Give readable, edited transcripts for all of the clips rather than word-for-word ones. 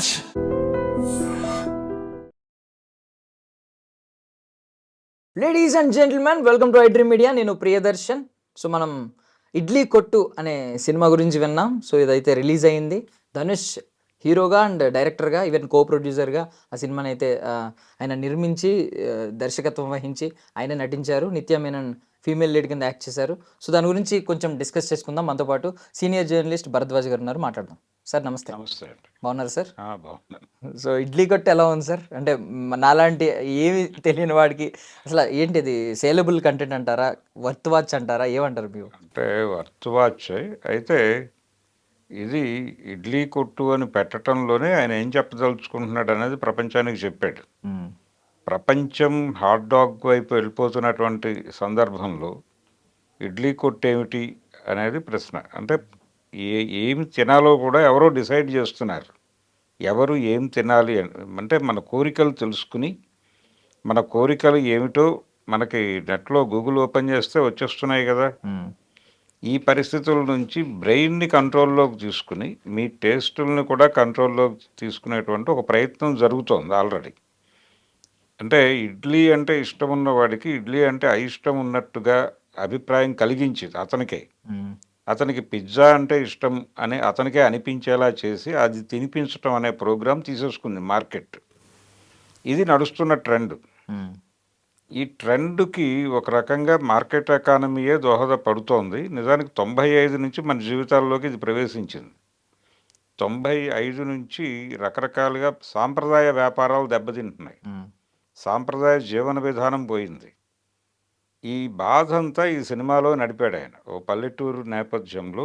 Cut! Ladies and gentlemen, welcome to iDream media. నేను Priyadarshan. So మనం ఇడ్లీ కొట్టు అనే సినిమా గురించి విన్నాం. సో ఇదైతే రిలీజ్ అయ్యింది. ధనుష్ హీరోగా అండ్ డైరెక్టర్గా, ఈవెన్ కో ప్రొడ్యూసర్గా ఆ సినిమాని అయితే ఆయన నిర్మించి దర్శకత్వం వహించి ఆయన నటించారు. నిత్య మేనన్ ఫీమేల్ లీడ్ కింద యాక్ట్ చేశారు. సో దాని గురించి కొంచెం డిస్కస్ చేసుకుందాం. మనతో పాటు సీనియర్ జర్నలిస్ట్ భరద్వాజ్ గారు ఉన్నారు, మాట్లాడదాం. సార్ నమస్తే. నమస్తే అండి. బాగున్నారు సార్? బాగున్నాను. సో ఇడ్లీ కొట్టు ఎలా ఉంది సార్? అంటే నాలాంటి ఏమి తెలియని వాడికి అసలు ఏంటిది, సేలబుల్ కంటెంట్ అంటారా, వర్త్ వాచ్ అంటారా, ఏమంటారు మీరు? అంటే వర్త్ వాచ్ అయితే ఇది ఇడ్లీ కొట్టు అని పెట్టడంలోనే ఆయన ఏం చెప్పదలుచుకుంటున్నాడు అనేది ప్రపంచానికి చెప్పాడు. ప్రపంచం హాట్ డాగ్ వైపు వెళ్ళిపోతున్నటువంటి సందర్భంలో ఇడ్లీ కొట్టు ఏమిటి అనేది ప్రశ్న. అంటే ఏమి తినాలో కూడా ఎవరో డిసైడ్ చేస్తున్నారు. ఎవరు ఏం తినాలి అంటే మన కోరికలు తెలుసుకుని, మన కోరికలు ఏమిటో మనకి నెట్లో గూగుల్ ఓపెన్ చేస్తే వచ్చేస్తున్నాయి కదా. ఈ పరిస్థితుల నుంచి బ్రెయిన్ని కంట్రోల్లోకి తీసుకుని మీ టేస్టులను కూడా కంట్రోల్లోకి తీసుకునేటువంటి ఒక ప్రయత్నం జరుగుతోంది ఆల్రెడీ. అంటే ఇడ్లీ అంటే ఇష్టం ఉన్న వాడికి ఇడ్లీ అంటే అయిష్టం ఉన్నట్టుగా అభిప్రాయం కలిగించింది అతనికే. అతనికి పిజ్జా అంటే ఇష్టం అని అతనికే అనిపించేలా చేసి అది తినిపించడం అనే ప్రోగ్రాం తీసేసుకుంది మార్కెట్. ఇది నడుస్తున్న ట్రెండ్. ఈ ట్రెండ్కి ఒక రకంగా మార్కెట్ ఎకానమీయే దోహదపడుతోంది. నిజానికి 95 నుంచి మన జీవితాల్లోకి ఇది ప్రవేశించింది. 95 నుంచి రకరకాలుగా సాంప్రదాయ వ్యాపారాలు దెబ్బతింటున్నాయి. సాంప్రదాయ జీవన విధానం పోయింది. ఈ బాధ అంతా ఈ సినిమాలో నడిపాడు ఆయన. ఓ పల్లెటూరు నేపథ్యంలో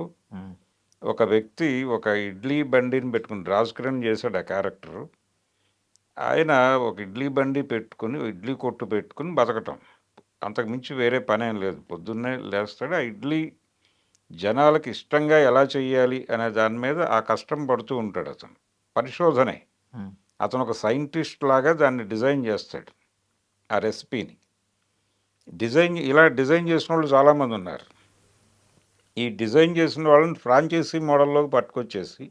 ఒక వ్యక్తి ఒక ఇడ్లీ బండిని పెట్టుకుని, రాజ్ కిరణ్ చేశాడు ఆ క్యారెక్టరు. ఆయన ఒక ఇడ్లీ బండి పెట్టుకుని, ఇడ్లీ కొట్టు పెట్టుకుని బతకటం, అంతకుమించి వేరే పనేం లేదు. పొద్దున్నే లేస్తాడు, ఆ ఇడ్లీ జనాలకి ఇష్టంగా ఎలా చేయాలి అనే దాని మీద ఆ కష్టం పడుతూ ఉంటాడు. అతను పరిశోధనే. అతను ఒక సైంటిస్ట్ లాగా దాన్ని డిజైన్ చేస్తాడు, ఆ రెసిపీని. ఇలా డిజైన్ చేసిన వాళ్ళు చాలామంది ఉన్నారు. ఈ డిజైన్ చేసిన వాళ్ళని ఫ్రాంచైజీ మోడల్లోకి పట్టుకొచ్చేసి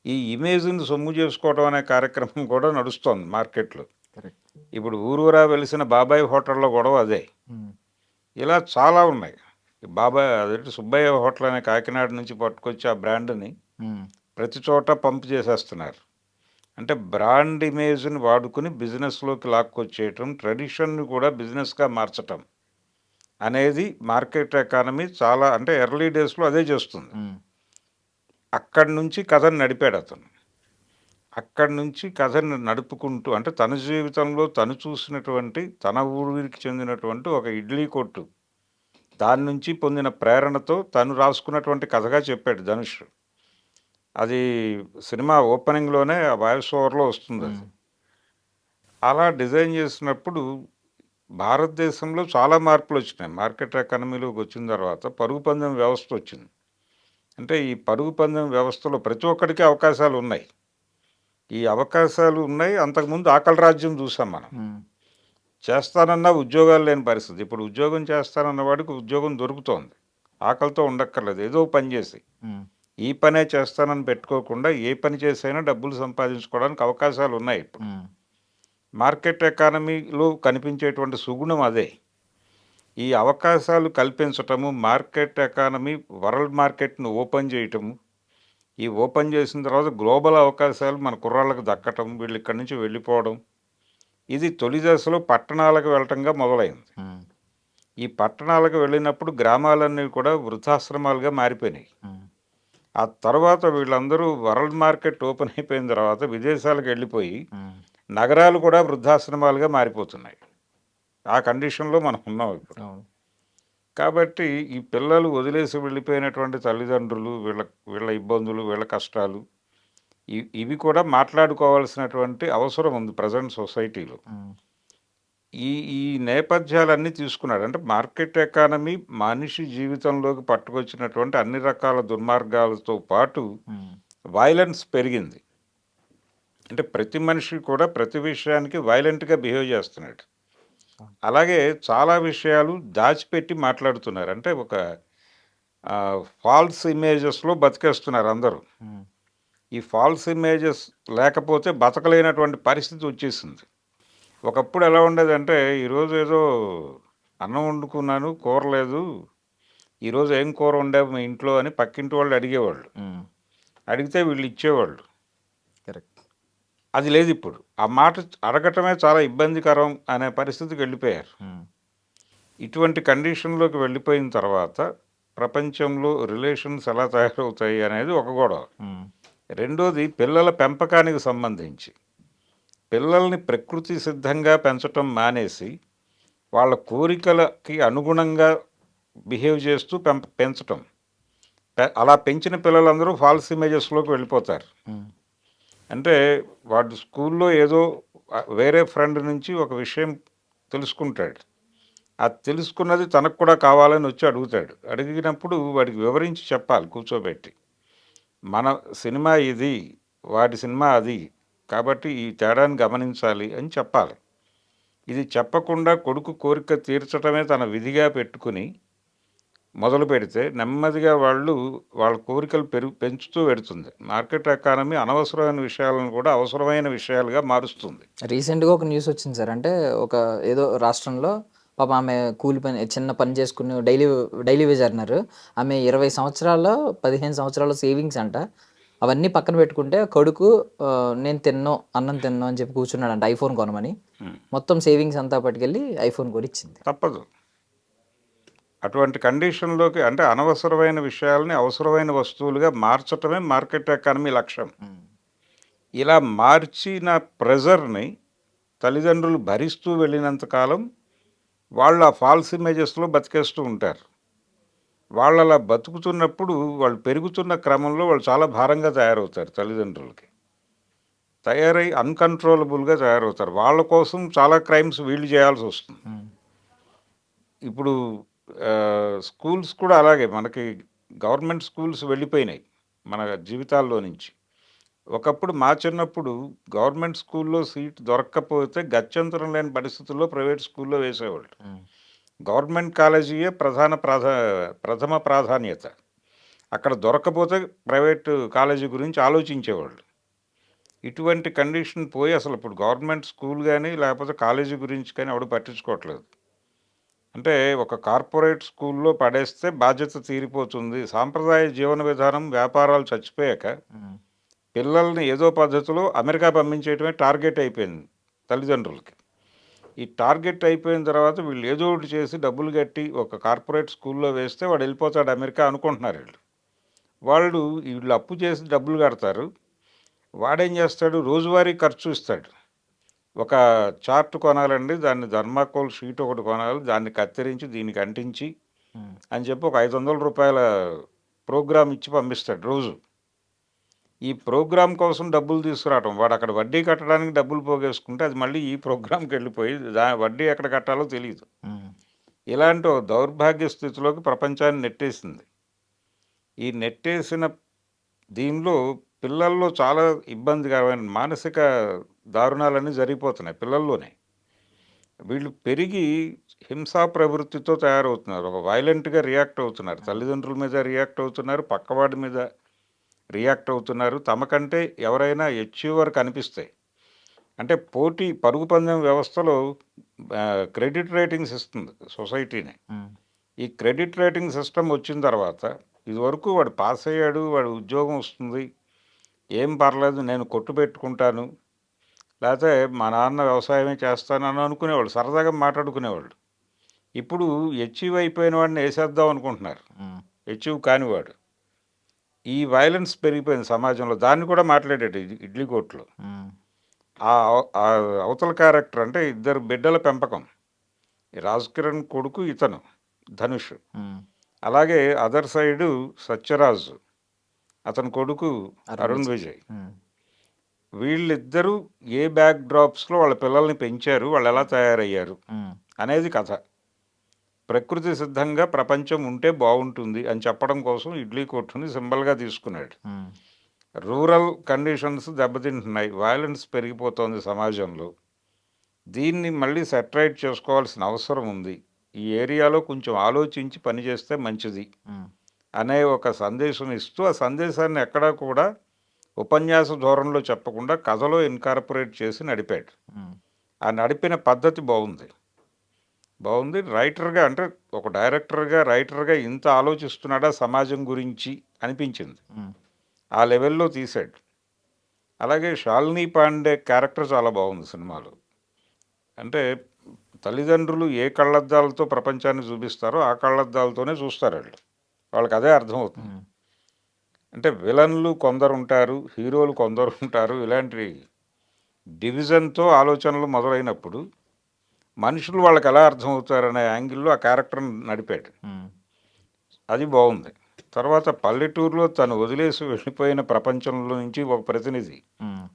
ఈ ఇమేజ్ని సొమ్ము చేసుకోవడం అనే కార్యక్రమం కూడా నడుస్తోంది మార్కెట్లో. ఇప్పుడు ఊరూరా వెలిసిన బాబాయ్ హోటల్లో గొడవ అదే. ఇలా చాలా ఉన్నాయి. బాబాయ్ అదేంటి సుబ్బయ్య హోటల్ అనే కాకినాడ నుంచి పట్టుకొచ్చి ఆ బ్రాండ్ని ప్రతి చోట పంప్ చేసేస్తున్నారు. అంటే బ్రాండ్ ఇమేజ్ని వాడుకుని బిజినెస్లోకి లాక్కొచ్చేయటం, ట్రెడిషన్ని కూడా బిజినెస్గా మార్చటం అనేది మార్కెట్ ఎకానమీ చాలా, అంటే ఎర్లీ డేస్లో అదే చేస్తుంది. అక్కడి నుంచి కథను నడిపాడు అతను. అక్కడి నుంచి కథను నడుపుకుంటూ, అంటే తన జీవితంలో తను చూసినటువంటి, తన ఊరికి చెందినటువంటి ఒక ఇడ్లీ కొట్టు, దాని నుంచి పొందిన ప్రేరణతో తను రాసుకున్నటువంటి కథగా చెప్పాడు ధనుష్. అది సినిమా ఓపెనింగ్లోనే ఆ వాయిస్ ఓవర్లో వస్తుంది. అది అలా డిజైన్ చేసినప్పుడు భారతదేశంలో చాలా మార్పులు వచ్చినాయి. మార్కెట్ ఎకానమీలోకి వచ్చిన తర్వాత పరుగు పందెం వ్యవస్థ వచ్చింది. అంటే ఈ పరుగు పందెం వ్యవస్థలో ప్రతి ఒక్కడికి అవకాశాలు ఉన్నాయి. ఈ అవకాశాలు ఉన్నాయి. అంతకుముందు ఆకలి రాజ్యం చూసాం మనం. చేస్తానన్నా ఉద్యోగాలు లేని పరిస్థితి. ఇప్పుడు ఉద్యోగం చేస్తానన్న వాడికి ఉద్యోగం దొరుకుతోంది. ఆకలితో ఉండక్కర్లేదు, ఏదో పని చేసి. ఈ పనే చేస్తానని పెట్టుకోకుండా ఏ పని చేసైనా డబ్బులు సంపాదించుకోవడానికి అవకాశాలు ఉన్నాయి ఇప్పుడు. మార్కెట్ ఎకానమీలో కనిపించేటువంటి సుగుణం అదే. ఈ అవకాశాలు కల్పించటము, మార్కెట్ ఎకానమీ వరల్డ్ మార్కెట్ను ఓపెన్ చేయటము, ఈ ఓపెన్ చేసిన తర్వాత గ్లోబల్ అవకాశాలు మన కుర్రాళ్ళకు దక్కటం, వీళ్ళు ఇక్కడి నుంచి వెళ్ళిపోవడం, ఇది తొలి దశలో పట్టణాలకు వెళ్ళటంగా మొదలైంది. ఈ పట్టణాలకు వెళ్ళినప్పుడు గ్రామాలన్నీ కూడా వృద్ధాశ్రమాలుగా మారిపోయినాయి. ఆ తర్వాత వీళ్ళందరూ వరల్డ్ మార్కెట్ ఓపెన్ అయిపోయిన తర్వాత విదేశాలకు వెళ్ళిపోయి నగరాలు కూడా వృద్ధాశ్రమాలుగా మారిపోతున్నాయి. ఆ కండిషన్లో మనం ఉన్నాం ఇప్పుడు. కాబట్టి ఈ పిల్లలు వదిలేసి వెళ్ళిపోయినటువంటి తల్లిదండ్రులు, వీళ్ళ ఇబ్బందులు, వీళ్ళ కష్టాలు, ఇవి కూడా మాట్లాడుకోవాల్సినటువంటి అవసరం ఉంది ప్రజెంట్ సొసైటీలో. ఈ నేపథ్యాలన్నీ తీసుకున్నాడు. అంటే మార్కెట్ ఎకానమీ మనిషి జీవితంలోకి పట్టుకొచ్చినటువంటి అన్ని రకాల దుర్మార్గాలతో పాటు వైలెన్స్ పెరిగింది. అంటే ప్రతి మనిషి కూడా ప్రతి విషయానికి వైలెంట్గా బిహేవ్ చేస్తున్నాడు. అలాగే చాలా విషయాలు దాచిపెట్టి మాట్లాడుతున్నారు. అంటే ఒక ఫాల్స్ ఇమేజెస్లో బతికేస్తున్నారు అందరూ. ఈ ఫాల్స్ ఇమేజెస్ లేకపోతే బతకలేనటువంటి పరిస్థితి వచ్చేసింది. ఒకప్పుడు ఎలా ఉండేదంటే, ఈరోజు ఏదో అన్నం వండుకున్నాను, కూర లేదు, ఈరోజు ఏం కూర వండావు మీ ఇంట్లో అని పక్కింటి వాళ్ళు అడిగేవాళ్ళు. అడిగితే వీళ్ళు ఇచ్చేవాళ్ళు. కరెక్ట్. అది లేదు ఇప్పుడు. ఆ మాట అడగటమే చాలా ఇబ్బందికరం అనే పరిస్థితికి వెళ్ళిపోయారు. ఇటువంటి కండిషన్లోకి వెళ్ళిపోయిన తర్వాత ప్రపంచంలో రిలేషన్స్ ఎలా తయారవుతాయి అనేది ఒక గొడవ. రెండోది పిల్లల పెంపకానికి సంబంధించి పిల్లల్ని ప్రకృతి సిద్ధంగా పెంచటం మానేసి వాళ్ళ కోరికలకి అనుగుణంగా బిహేవ్ చేస్తూ పెంచటం. అలా పెంచిన పిల్లలందరూ ఫాల్స్ ఇమేజెస్లోకి వెళ్ళిపోతారు. అంటే వాడు స్కూల్లో ఏదో వేరే ఫ్రెండ్ నుంచి ఒక విషయం తెలుసుకుంటాడు. అది తెలుసుకున్నది తనకు కూడా కావాలని వచ్చి అడుగుతాడు. అడిగినప్పుడు వాడికి వివరించి చెప్పాలి కూర్చోబెట్టి. మన సినిమా ఇది, వాడి సినిమా అది, కాబట్టి ఈ తేడాన్ని గమనించాలి అని చెప్పాలి. ఇది చెప్పకుండా కొడుకు కోరిక తీర్చడమే తన విధిగా పెట్టుకుని మొదలు పెడితే నెమ్మదిగా వాళ్ళ కోరికలు పెంచుతూ పెడుతుంది. మార్కెట్ ఎకానమీ అనవసరమైన విషయాలను కూడా అవసరమైన విషయాలుగా మారుస్తుంది. రీసెంట్గా ఒక న్యూస్ వచ్చింది సార్. అంటే ఒక ఏదో రాష్ట్రంలో పాప ఆమె కూలి పని చిన్న పని చేసుకుని డైలీ వేజ్ అన్నారు. ఆమె 20 సంవత్సరాల్లో 15 సంవత్సరాల సేవింగ్స్ అంట. అవన్నీ పక్కన పెట్టుకుంటే కొడుకు నేను అన్నం తిన్నో అని చెప్పి కూర్చున్నాడంట ఐఫోన్ కొనమని. మొత్తం సేవింగ్స్ అంతా పట్టుకెళ్ళి ఐఫోన్ కొనిచ్చింది. తప్పదు. అటువంటి కండిషన్లోకి అంటే అనవసరమైన విషయాలని అవసరమైన వస్తువులుగా మార్చటమే మార్కెట్ ఎకానమీ లక్ష్యం. ఇలా మార్చిన ప్రెజర్ని తల్లిదండ్రులు భరిస్తూ వెళ్ళినంతకాలం వాళ్ళు ఆ ఫాల్స్ ఇమేజెస్లో బతికేస్తూ ఉంటారు. వాళ్ళు అలా బతుకుతున్నప్పుడు వాళ్ళు పెరుగుతున్న క్రమంలో వాళ్ళు చాలా భారంగా తయారవుతారు. తల్లిదండ్రులకి తయారై అన్కంట్రోలబుల్గా తయారవుతారు. వాళ్ళ కోసం చాలా క్రైమ్స్ వీళ్ళు చేయాల్సి వస్తుంది. ఇప్పుడు స్కూల్స్ కూడా అలాగే మనకి గవర్నమెంట్ స్కూల్స్ వెళ్ళిపోయినాయి మన జీవితాల్లో నుంచి. ఒకప్పుడు మా చిన్నప్పుడు గవర్నమెంట్ స్కూల్లో సీట్ దొరక్కపోతే గత్యంతరం లేని పరిస్థితుల్లో ప్రైవేట్ స్కూల్లో వేసేవాళ్ళు. గవర్నమెంట్ కాలేజీయే ప్రథమ ప్రాధాన్యత. అక్కడ దొరక్కపోతే ప్రైవేట్ కాలేజీ గురించి ఆలోచించేవాళ్ళు. ఇటువంటి కండిషన్ పోయి అసలు ఇప్పుడు గవర్నమెంట్ స్కూల్ కానీ లేకపోతే కాలేజీ గురించి కానీ ఎవడు పట్టించుకోవట్లేదు. అంటే ఒక కార్పొరేట్ స్కూల్లో పడేస్తే బాధ్యత తీరిపోతుంది. సాంప్రదాయ జీవన విధానం వ్యాపారాలు చచ్చిపోయాక పిల్లల్ని ఏదో పద్ధతిలో అమెరికా పంపించేయటమే టార్గెట్ అయిపోయింది తల్లిదండ్రులకి. ఈ టార్గెట్ అయిపోయిన తర్వాత వీళ్ళు ఏదో ఒకటి చేసి డబ్బులు కట్టి ఒక కార్పొరేట్ స్కూల్లో వేస్తే వాడు వెళ్ళిపోతాడు అమెరికా అనుకుంటున్నారు వీళ్ళు అప్పు చేసి డబ్బులు కడతారు. వాడేం చేస్తాడు, రోజువారీ ఖర్చు ఇస్తాడు. ఒక చార్ట్ కొనాలండి, దాన్ని థర్మాకోల్ షీట్ ఒకటి కొనాలి, దాన్ని కత్తిరించి దీనికి అంటించి అని చెప్పి ఒక 500 రూపాయల ప్రోగ్రామ్ ఇచ్చి పంపిస్తాడు రోజు. ఈ ప్రోగ్రామ్ కోసం డబ్బులు తీసుకురావటం, వాడు అక్కడ వడ్డీ కట్టడానికి డబ్బులు పోగేసుకుంటే అది మళ్ళీ ఈ ప్రోగ్రామ్కి వెళ్ళిపోయి వడ్డీ ఎక్కడ కట్టాలో తెలియదు. ఇలాంటి ఒక దౌర్భాగ్య స్థితిలోకి ప్రపంచాన్ని నెట్టేసింది. ఈ నెట్టేసిన దీనిలో పిల్లల్లో చాలా ఇబ్బందికరమైన మానసిక దారుణాలన్నీ జరిగిపోతున్నాయి పిల్లల్లోనే. వీళ్ళు పెరిగి హింసా ప్రవృత్తితో తయారవుతున్నారు. ఒక వైలెంట్గా రియాక్ట్ అవుతున్నారు. తల్లిదండ్రుల మీద రియాక్ట్ అవుతున్నారు, పక్కవాడి మీద రియాక్ట్ అవుతున్నారు. తమకంటే ఎవరైనా అచీవర్ కనిపిస్తాయి అంటే పోటీ పరుగు పందెం వ్యవస్థలో క్రెడిట్ రేటింగ్స్ ఇస్తుంది సొసైటీని. ఈ క్రెడిట్ రేటింగ్ సిస్టమ్ వచ్చిన తర్వాత ఇదివరకు వాడు పాస్ అయ్యాడు, వాడు ఉద్యోగం వస్తుంది, ఏం పర్లేదు నేను కొట్టు పెట్టుకుంటాను, లేకపోతే మా నాన్న వ్యవసాయమే చేస్తానని అనుకునేవాళ్ళు, సరదాగా మాట్లాడుకునేవాళ్ళు. ఇప్పుడు అచీవ్ అయిపోయిన వాడిని వేసేద్దాం అనుకుంటున్నారు, అచీవ్ కానివాడు. ఈ వైలెన్స్ పెరిగిపోయింది సమాజంలో. దాన్ని కూడా మాట్లాడాడు ఇడ్లీ కోర్టులో. ఆ అవతల క్యారెక్టర్ అంటే ఇద్దరు బిడ్డల పెంపకం, రాజ్ కిరణ్ కొడుకు ఇతను ధనుష్, అలాగే అదర్ సైడు సత్యరాజ్ అతని కొడుకు అరుణ్ విజయ్. వీళ్ళిద్దరూ ఏ బ్యాక్ డ్రాప్స్లో వాళ్ళ పిల్లల్ని పెంచారు, వాళ్ళు ఎలా తయారయ్యారు అనేది కథ. ప్రకృతి సిద్ధంగా ప్రపంచం ఉంటే బాగుంటుంది అని చెప్పడం కోసం ఇడ్లీ కొట్టుని సింబల్గా తీసుకున్నాడు. రూరల్ కండిషన్స్ దెబ్బతింటున్నాయి, వైలెన్స్ పెరిగిపోతుంది సమాజంలో. దీన్ని మళ్ళీ సెటరైట్ చేసుకోవాల్సిన అవసరం ఉంది. ఈ ఏరియాలో కొంచెం ఆలోచించి పనిచేస్తే మంచిది అనే ఒక సందేశం ఇస్తూ, ఆ సందేశాన్ని ఎక్కడా కూడా ఉపన్యాస ధోరణిలో చెప్పకుండా కథలో ఇన్కార్పొరేట్ చేసి నడిపాడు. ఆ నడిపిన పద్ధతి బాగుంది. రైటర్గా అంటే ఒక డైరెక్టర్గా, రైటర్గా ఇంత ఆలోచిస్తున్నాడా సమాజం గురించి అనిపించింది. ఆ లెవెల్‌లో తీశాడు. అలాగే శాలిని పాండే క్యారెక్టర్ చాలా బాగుంది సినిమాలో. అంటే తల్లిదండ్రులు ఏ కళ్ళద్దాలతో ప్రపంచాన్ని చూపిస్తారో ఆ కళ్ళద్దాలతోనే చూస్తారాళ్ళు. వాళ్ళకి అదే అర్థమవుతుంది. అంటే విలన్లు కొందరుంటారు, హీరోలు కొందరుంటారు. ఇలాంటి డివిజన్‌తో ఆలోచనలు మొదలైనప్పుడు మనుషులు వాళ్ళకి ఎలా అర్థమవుతారనే యాంగిల్‌లో ఆ క్యారెక్టర్‌ని నడిపాడు. అది బాగుంది. తర్వాత పల్లెటూరులో తను వదిలేసి వెళ్ళిపోయిన ప్రపంచంలో నుంచి ఒక ప్రతినిధి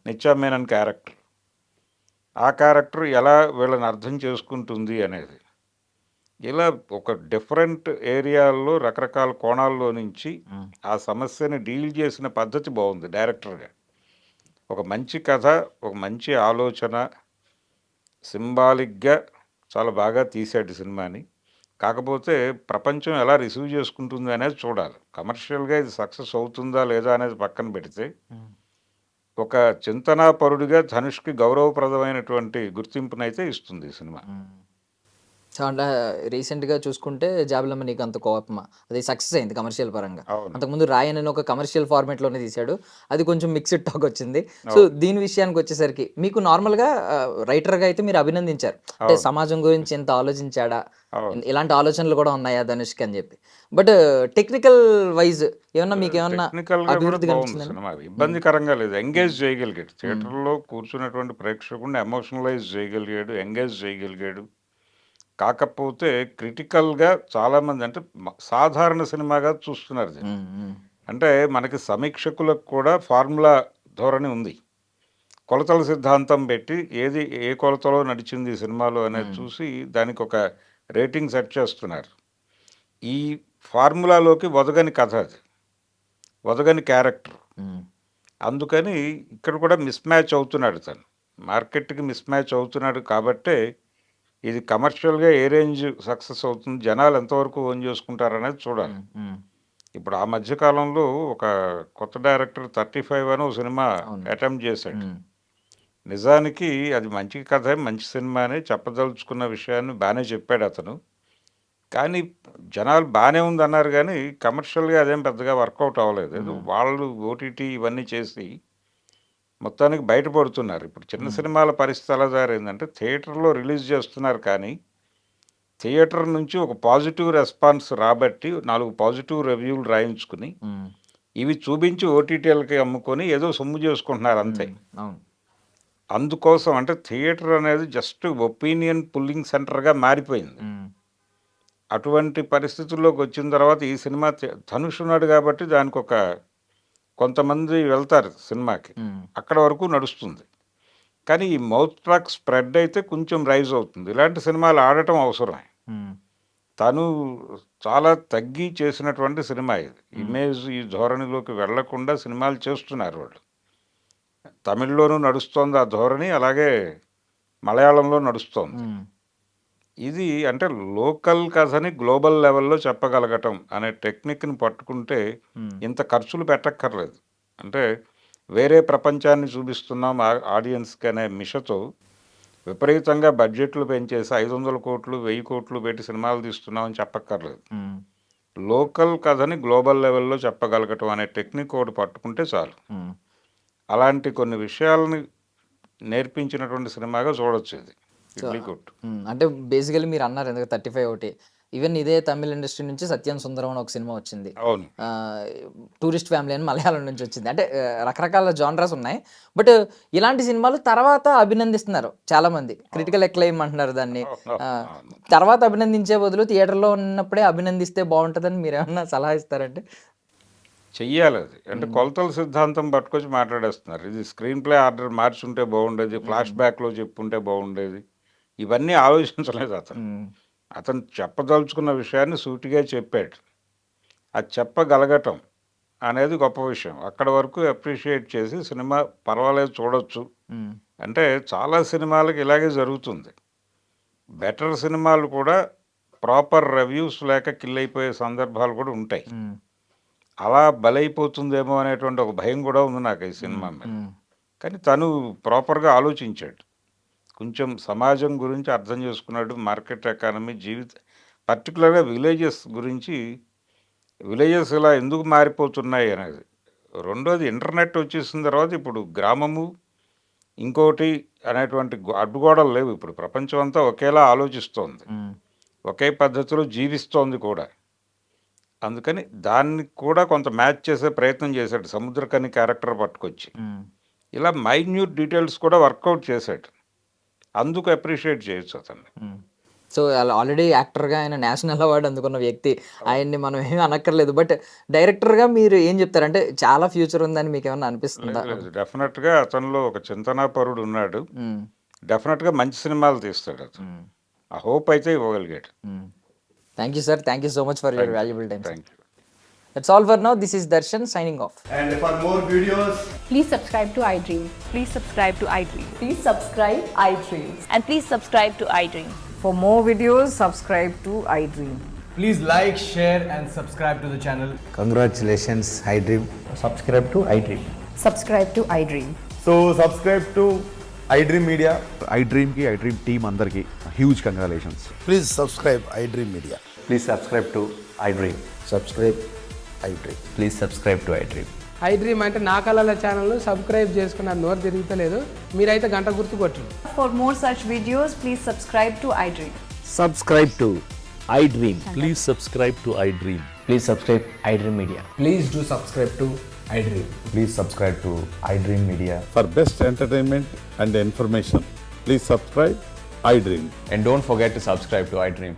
నిత్యా మేనన్ క్యారెక్టర్. ఆ క్యారెక్టర్ ఎలా వీళ్ళని అర్థం చేసుకుంటుంది అనేది. ఇలా ఒక డిఫరెంట్ ఏరియాల్లో రకరకాల కోణాల్లో నుంచి ఆ సమస్యని డీల్ చేసిన పద్ధతి బాగుంది డైరెక్టర్గా. ఒక మంచి కథ, ఒక మంచి ఆలోచన, సింబాలిక్గా చాలా బాగా తీశాడు సినిమాని. కాకపోతే ప్రపంచం ఎలా రిసీవ్ చేసుకుంటుంది అనేది చూడాలి. కమర్షియల్గా ఇది సక్సెస్ అవుతుందా లేదా అనేది పక్కన పెడితే ఒక చింతనాపరుడిగా ధనుష్కి గౌరవప్రదమైనటువంటి గుర్తింపునైతే ఇస్తుంది ఈ సినిమా. సో అంటే రీసెంట్గా చూసుకుంటే జాబిలమ్మ నీకు అంత కోపమా అది సక్సెస్ అయింది కమర్షియల్ పరంగా. అవును. అంతకుముందు రాయన్ అని ఒక కమర్షియల్ ఫార్మేట్లోనే తీశాడు, అది కొంచెం మిక్స్డ్ టాక్ వచ్చింది. సో అవును. దీని విషయానికి వచ్చేసరికి మీకు నార్మల్గా రైటర్గా అయితే మీరు అభినందించారు, అంటే అవును. సమాజం గురించి ఎంత ఆలోచించాడా, అవును. ఇలాంటి ఆలోచనలు కూడా ఉన్నాయా ధనుష్కి అని చెప్పి. బట్ టెక్నికల్ వైజ్ ఏమన్నా మీకు ఏమన్నా టెక్నికల్గా కూడా అభివృద్ధి బాగుంది కనిపించిందండి? సినిమా. ఇబ్బందికరంగా లేదు. ఎంగేజ్ చేయగలిగాడు. థియేటర్లో కూర్చున్నటువంటి ప్రేక్షకుడిని ఎమోషనలైజ్ చేయగలిగాడు, ఎంగేజ్ చేయగలిగాడు. కాకపోతే క్రిటికల్గా చాలామంది అంటే సాధారణ సినిమాగా చూస్తున్నారు దీన్ని. అంటే మనకి సమీక్షకులకు కూడా ఫార్ములా ధోరణి ఉంది. కొలతల సిద్ధాంతం పెట్టి ఏది ఏ కొలతలో నడిచింది ఈ సినిమాలో అనేది చూసి దానికి ఒక రేటింగ్ సెట్ చేస్తున్నారు. ఈ ఫార్ములాలోకి ఒదగని కథ అది, ఒదగని క్యారెక్టర్. అందుకని ఇక్కడ కూడా మిస్ మ్యాచ్ అవుతున్నాడు తను. మార్కెట్కి మిస్ మ్యాచ్ అవుతున్నాడు కాబట్టే ఇది కమర్షియల్గా ఏ రేంజ్ సక్సెస్ అవుతుంది, జనాలు ఎంతవరకు ఓన్ చేసుకుంటారనేది చూడాలి. ఇప్పుడు ఆ మధ్యకాలంలో ఒక కొత్త డైరెక్టర్ 35 అని ఒక సినిమా అటెంప్ట్ చేశాడు. నిజానికి అది మంచి కథ, మంచి సినిమానే, చెప్పదలుచుకున్న విషయాన్ని బాగానే చెప్పాడు అతను. కానీ జనాలు బాగానే ఉందన్నారు కానీ కమర్షియల్గా అదేం పెద్దగా వర్కౌట్ అవ్వలేదు. వాళ్ళు ఓటీటీ ఇవన్నీ చేసి మొత్తానికి బయటపడుతున్నారు. ఇప్పుడు చిన్న సినిమాల పరిస్థితి ఎలా జారైందంటే థియేటర్లో రిలీజ్ చేస్తున్నారు కానీ థియేటర్ నుంచి ఒక పాజిటివ్ రెస్పాన్స్ రాబట్టి 4 పాజిటివ్ రివ్యూలు రాయించుకుని ఇవి చూపించి ఓటీటీలకి అమ్ముకొని ఏదో సొమ్ము చేసుకుంటున్నారు అంతే. అందుకోసం అంటే థియేటర్ అనేది జస్ట్ ఒపీనియన్ పుల్లింగ్ సెంటర్గా మారిపోయింది. అటువంటి పరిస్థితుల్లోకి వచ్చిన తర్వాత ఈ సినిమా ధనుష్ ఉన్నాడు కాబట్టి దానికి ఒక కొంతమంది వెళ్తారు సినిమాకి, అక్కడ వరకు నడుస్తుంది. కానీ ఈ మౌత్ ట్రాక్ స్ప్రెడ్ అయితే కొంచెం రైజ్ అవుతుంది. ఇలాంటి సినిమాలు ఆడటం అవసరమే. తను చాలా తగ్గి చేసినటువంటి సినిమా ఇది. ఇమేజ్ ఈ ధోరణిలోకి వెళ్లకుండా సినిమాలు చేస్తున్నారు వాళ్ళు. తమిళ్లోనూ నడుస్తోంది ఆ ధోరణి, అలాగే మలయాళంలో నడుస్తోంది. ఇది అంటే లోకల్ కథని గ్లోబల్ లెవెల్లో చెప్పగలగటం అనే టెక్నిక్ని పట్టుకుంటే ఇంత ఖర్చులు పెట్టక్కర్లేదు. అంటే వేరే ప్రపంచాన్ని చూపిస్తున్నాం ఆడియన్స్కి అనే మిషతో విపరీతంగా బడ్జెట్లు పెంచేసి 500 కోట్లు 1000 కోట్లు పెట్టి సినిమాలు తీస్తున్నామని చెప్పక్కర్లేదు. లోకల్ కథని గ్లోబల్ లెవెల్లో చెప్పగలగటం అనే టెక్నిక్ ఒకటి పట్టుకుంటే చాలు. అలాంటి కొన్ని విషయాలని నేర్పించినటువంటి సినిమాగా చూడొచ్చు ఇది ఇడ్లీ కొట్టు. అంటే బేసికలీ మీరు అన్నారు ఎందుకు 35 ఒకటి, ఈవెన్ ఇదే తమిళ ఇండస్ట్రీ నుంచి సత్యం సుందరం అని ఒక సినిమా వచ్చింది, అవును. టూరిస్ట్ ఫ్యామిలీ అని మలయాళం నుంచి వచ్చింది. అంటే రకరకాల జానరాస్ ఉన్నాయి. బట్ ఇలాంటి సినిమాలు తర్వాత అభినందిస్తున్నారు చాలా మంది, క్రిటికల్ ఎక్లైమ్ అంటున్నారు దాన్ని. తర్వాత అభినందించే బదులు థియేటర్లో ఉన్నప్పుడే అభినందిస్తే బాగుంటుందని మీరు ఏమన్నా సలహా ఇస్తారంటే? చెయ్యాలి అది. అంటే కొలతల సిద్ధాంతం పట్టుకొచ్చి మాట్లాడేస్తున్నారు. ఇది స్క్రీన్ ప్లే ఆర్డర్ మార్చుంటే బాగుండేది, ఫ్లాష్ బ్యాక్లో చెప్పుంటే బాగుండేది, ఇవన్నీ ఆలోచించలేదు అతను. అతను చెప్పదలుచుకున్న విషయాన్ని సూటిగా చెప్పాడు. అది చెప్పగలగటం అనేది గొప్ప విషయం. అక్కడ వరకు అప్రిషియేట్ చేసి సినిమా పర్వాలేదు చూడొచ్చు అంటే చాలా సినిమాలకు ఇలాగే జరుగుతుంది. బెటర్ సినిమాలు కూడా ప్రాపర్ రివ్యూస్ లేక కిల్ అయిపోయే సందర్భాలు కూడా ఉంటాయి. అలా బలైపోతుందేమో అనేటువంటి ఒక భయం కూడా ఉంది నాకు ఈ సినిమా మీద. కానీ తను ప్రాపర్గా ఆలోచించాడు, కొంచెం సమాజం గురించి అర్థం చేసుకున్నాడు, మార్కెట్ ఎకానమీ, పర్టికులర్గా విలేజెస్ గురించి, విలేజెస్ ఇలా ఎందుకు మారిపోతున్నాయి అనేది. రెండోది ఇంటర్నెట్ వచ్చేసిన తర్వాత ఇప్పుడు గ్రామము ఇంకోటి అనేటువంటి అడ్డుగోడలు లేవు. ఇప్పుడు ప్రపంచం అంతా ఒకేలా ఆలోచిస్తోంది, ఒకే పద్ధతిలో జీవిస్తోంది కూడా. అందుకని దాన్ని కూడా కొంత మ్యాచ్ చేసే ప్రయత్నం చేశాడు సముద్రకని క్యారెక్టర్ పట్టుకొచ్చి. ఇలా మైన్యూట్ డీటెయిల్స్ కూడా వర్కౌట్ చేశాడు. అందుకు అప్రిషియేట్ చేయొచ్చు అతన్ని. సో ఆల్రెడీ యాక్టర్గా ఆయన నేషనల్ అవార్డు అందుకున్న వ్యక్తి, ఆయన్ని మనం ఏమీ అనక్కర్లేదు. బట్ డైరెక్టర్గా మీరు ఏం చెప్తారంటే చాలా ఫ్యూచర్ ఉందని మీకు ఏమన్నా అనిపిస్తుందా? డెఫినెట్గా అతనిలో ఒక చింతనాపరుడు ఉన్నాడు. డెఫినెట్గా మంచి సినిమాలు తీస్తాడు అతను. ఆ హోప్ అయితే ఇవ్వగలిగాడు. Thank you sir, thank you so much for your valuable time. Thank you. That's all for now. This is Darshan signing off. And for more videos, Please subscribe to iDream. Please subscribe to iDream. Please subscribe iDreams. And please subscribe to iDream. For more videos, subscribe to iDream. please like, share, and subscribe to the channel. Congratulations, iDream. Subscribe to iDream. Subscribe to iDream. So subscribe to iDream Media. iDream ki iDream team అందరికి huge congratulations. Please subscribe iDream Media. Please subscribe to iDream. Subscribe iDream. Please subscribe to iDream. iDream అంటే నా కళల channel subscribe చేసుకున్న నోరు తిరుగుతలేదు, మీరైతే గంట గుర్తు కొట్టండి. For more such videos, please subscribe to iDream. Subscribe to iDream. Please subscribe to iDream. Please subscribe iDream Media. Please do subscribe to iDream. Please subscribe to iDream Media. For best entertainment and information, please subscribe iDream. And don't forget to subscribe to iDream.